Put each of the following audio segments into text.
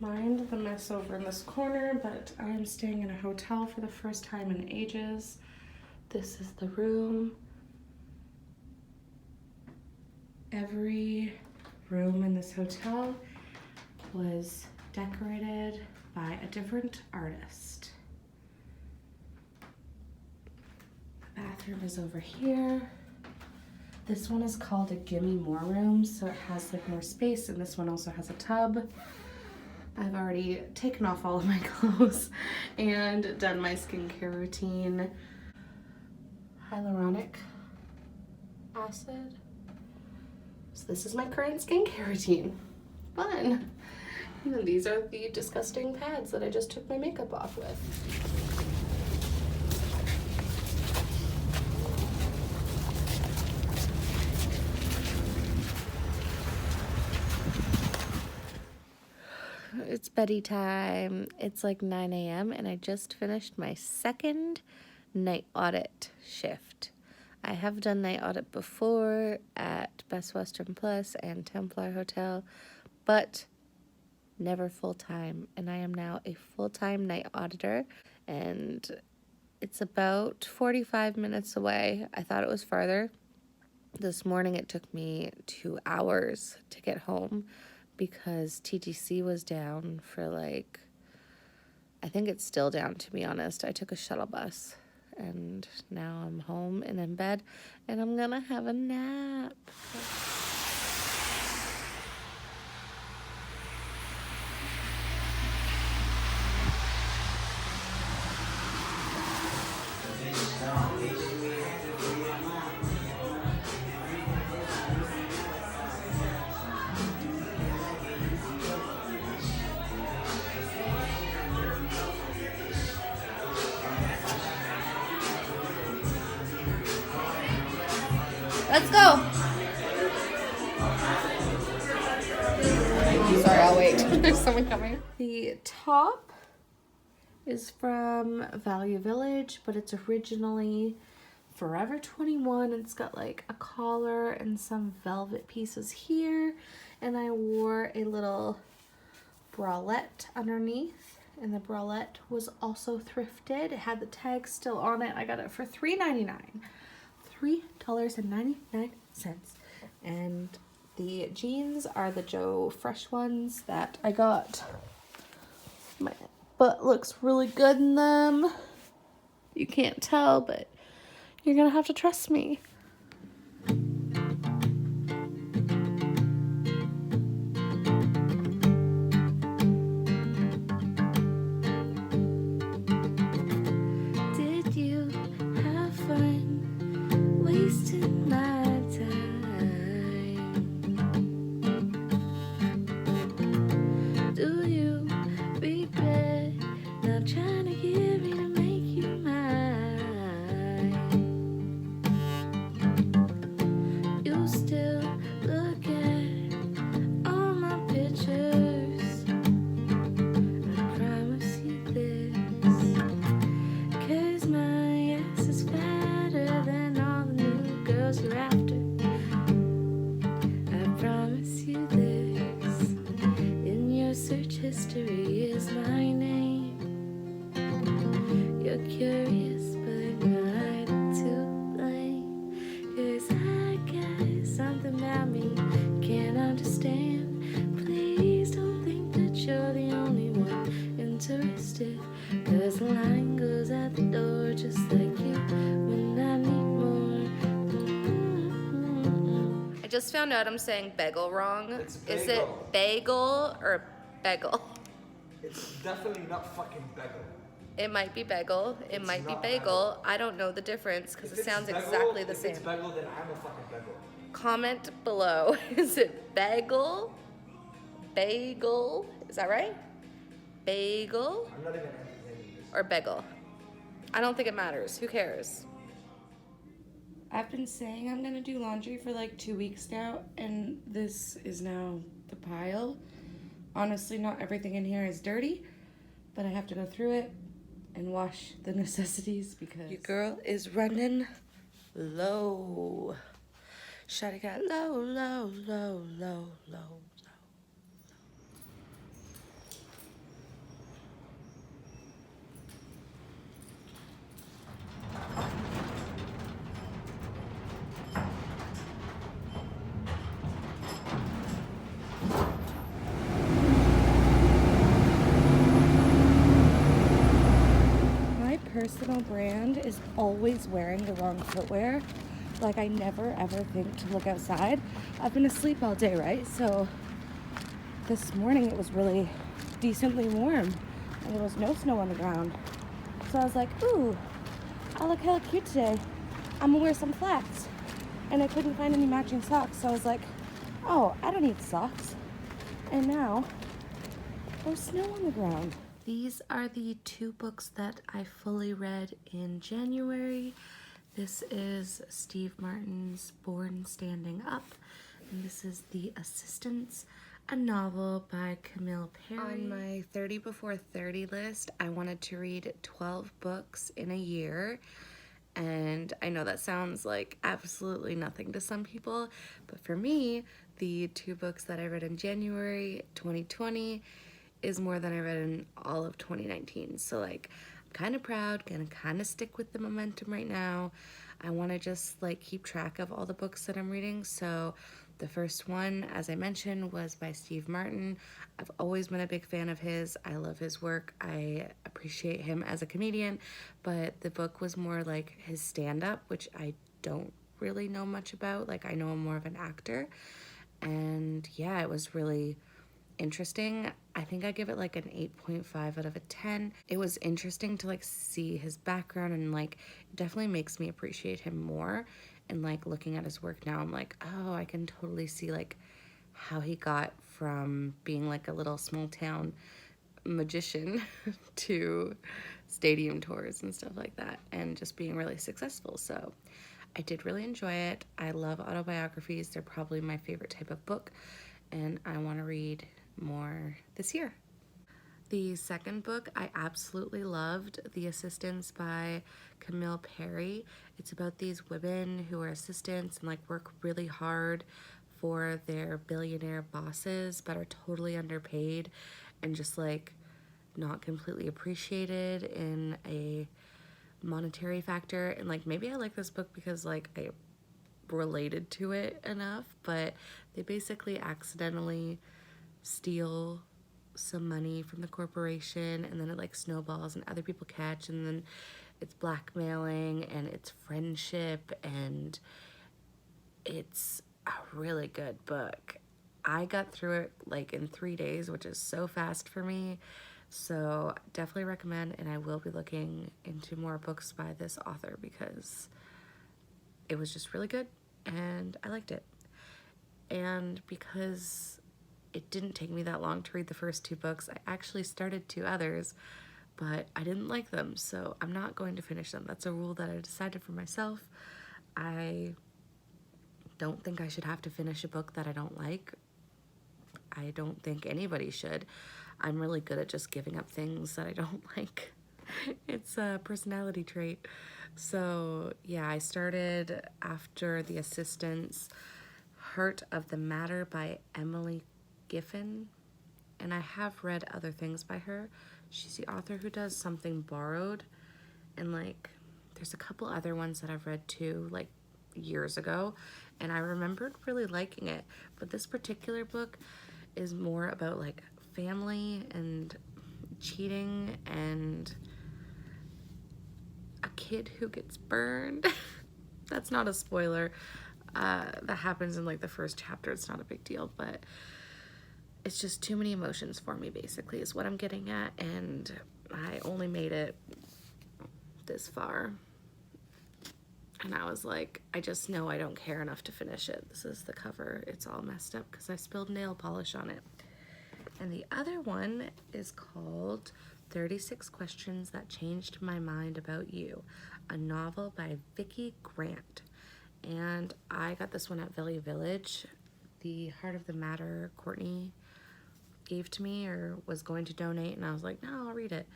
mind the mess over in this corner, but I am staying in a hotel for the first time in ages. This is the room. Every room in this hotel was decorated by a different artist. The bathroom is over here. This one is called a Gimme More room, so it has like more space, and this one also has a tub. I've already taken off all of my clothes and done my skincare routine. Hyaluronic acid. So this is my current skincare routine. Fun. And these are the disgusting pads that I just took my makeup off with. It's beddy time. It's like 9 a.m. and I just finished my second night audit shift. I have done night audit before at Best Western Plus and Templar Hotel, but never full-time. And I am now a full-time night auditor, and it's about 45 minutes away. I thought it was farther. This morning it took me 2 hours to get home because TTC was down for like, I think it's still down, to be honest. I took a shuttle bus, and now I'm home and in bed, and I'm gonna have a nap. Let's go. Sorry, I'll wait. There's someone coming. The top is from Value Village, but it's originally Forever 21. It's got like a collar and some velvet pieces here. And I wore a little bralette underneath. And the bralette was also thrifted. It had the tag still on it. I got it for $3.99. $3.99. And the jeans are the Joe Fresh ones that I got. My butt looks really good in them. You can't tell, but you're gonna have to trust me. Did you have fun wasting my time? Do you regret not trying to get me to make you mine? You still look at all my pictures. I promise you this, 'cause my ass is fatter than all the new girls you're after. I promise you this, in your search history is my name. You're curious, but not too lame, 'cause I got something about me can't understand. Please don't think that you're the only one interested, 'cause the line goes out the door just like you when I need more. I just found out I'm saying bagel wrong. It's Is it bagel or bagel? It's definitely not fucking bagel. It might be bagel. It It's might be not bagel. I don't know the difference because If it it's sounds bagel- exactly the If same. it's bagel, then I'm a fucking bagel. Comment below. Is it bagel? Bagel? Is that right? Bagel I'm not even entertaining this. or bagel? I don't think it matters. Who cares? I've been saying I'm gonna do laundry for like 2 weeks now, and this is now the pile. Honestly, not everything in here is dirty, but I have to go through it and wash the necessities because your girl is running low. Shawty got low, low, low, low, low, low. personal brand is always wearing the wrong footwear. Like, I never ever think to look outside. I've been asleep all day, right? So this morning it was really decently warm and there was no snow on the ground. So I was like, ooh, I look hella cute today. I'm gonna wear some flats. And I couldn't find any matching socks, so I was like, oh, I don't need socks. And now there's snow on the ground. These are the 2 books that I fully read in January. This is Steve Martin's Born Standing Up, and this is The Assistants, a novel by Camille Perry. On my 30 before 30 list, I wanted to read 12 books in a year. And I know that sounds like absolutely nothing to some people, but for me, the 2 books that I read in January 2020 is more than I read in all of 2019. So like, I'm kind of proud, gonna kind of stick with the momentum right now. I want to just like keep track of all the books that I'm reading. So the first one, as I mentioned, was by Steve Martin. I've always been a big fan of his. I love his work. I appreciate him as a comedian, but the book was more like his stand-up, which I don't really know much about. Like, I know him more of an actor. And yeah, it was really interesting. I think I give it like an 8.5 out of a 10. It was interesting to like see his background, and like it definitely makes me appreciate him more. And like looking at his work now, I'm like, oh, I can totally see like how he got from being like a little small town magician to stadium tours and stuff like that, and just being really successful. So I did really enjoy it. I love autobiographies. They're probably my favorite type of book, and I want to read more this year. The second book I absolutely loved, The Assistants by Camille Perry. It's about these women who are assistants and like work really hard for their billionaire bosses but are totally underpaid and just like not completely appreciated in a monetary factor. And like, maybe I like this book because like I related to it enough, but they basically accidentally steal some money from the corporation, and then it like snowballs and other people catch, and then it's blackmailing and it's friendship, and it's a really good book. I got through it like in 3 days, which is so fast for me. So definitely recommend, and I will be looking into more books by this author because it was just really good and I liked it. And because it didn't take me that long to read the first 2 books, I actually started 2 others, but I didn't like them, so I'm not going to finish them. That's a rule that I decided for myself. I don't think I should have to finish a book that I don't like. I don't think anybody should. I'm really good at just giving up things that I don't like. It's a personality trait. So yeah, I started after The Assistants, Heart of the Matter by Emily Giffen, and I have read other things by her. She's the author who does Something Borrowed, and like there's a couple other ones that I've read too, like years ago, and I remembered really liking it. But this particular book is more about like family and cheating and a kid who gets burned. That's not a spoiler. That happens in like the first chapter. It's not a big deal, but it's just too many emotions for me, basically, is what I'm getting at. And I only made it this far. And I was like, I just know I don't care enough to finish it. This is the cover. It's all messed up because I spilled nail polish on it. And the other one is called 36 Questions That Changed My Mind About You, a novel by Vicki Grant. And I got this one at Valley Village. The Heart of the Matter Courtney gave to me or was going to donate, and I was like, no, I'll read it.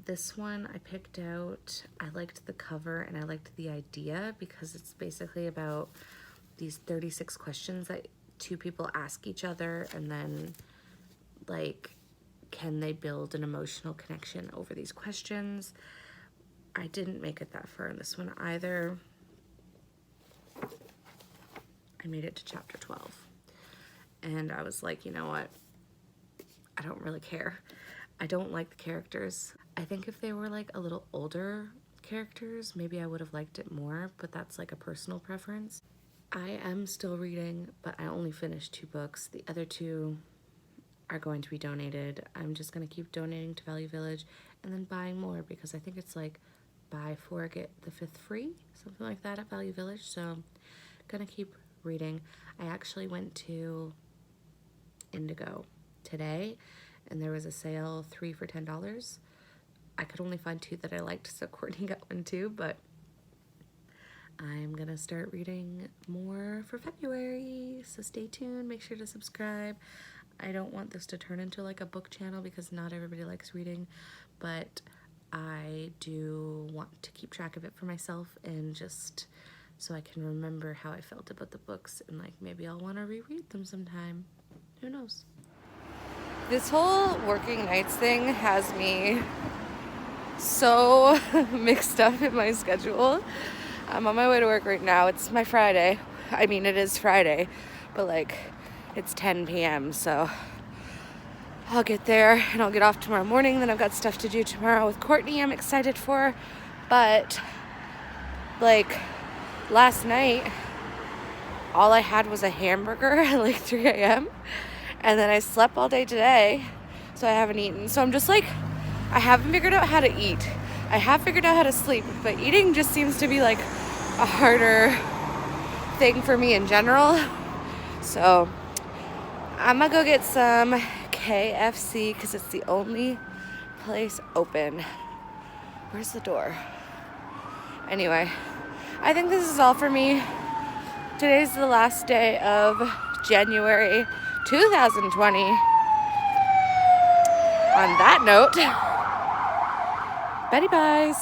This one I picked out, I liked the cover and I liked the idea because it's basically about these 36 questions that 2 people ask each other, and then like, can they build an emotional connection over these questions? I didn't make it that far in this one either. I made it to chapter 12. And I was like, you know what? I don't really care. I don't like the characters. I think if they were like a little older characters, maybe I would have liked it more, but that's like a personal preference. I am still reading, but I only finished 2 books. The other 2 are going to be donated. I'm just going to keep donating to Value Village and then buying more, because I think it's like buy 4, get the 5th free, something like that at Value Village. So I'm going to keep reading. I actually went to Indigo today and there was a sale, 3 for $10. I could only find 2 that I liked, so Courtney got one too, but I'm gonna start reading more for February, so stay tuned, make sure to subscribe. I don't want this to turn into like a book channel because not everybody likes reading, but I do want to keep track of it for myself and just so I can remember how I felt about the books, and like maybe I'll want to reread them sometime. Who knows? This whole working nights thing has me so mixed up in my schedule. I'm on my way to work right now. It's my Friday. I mean, it is Friday, but like it's 10 p.m. So I'll get there and I'll get off tomorrow morning. Then I've got stuff to do tomorrow with Courtney I'm excited for. But like last night, all I had was a hamburger at like 3 a.m. And then I slept all day today, so I haven't eaten. So I'm just like, I haven't figured out how to eat. I have figured out how to sleep, but eating just seems to be like a harder thing for me in general. So I'm gonna go get some KFC because it's the only place open. Where's the door? Anyway, I think this is all for me. Today's the last day of January 2020. On that note, Betty buys.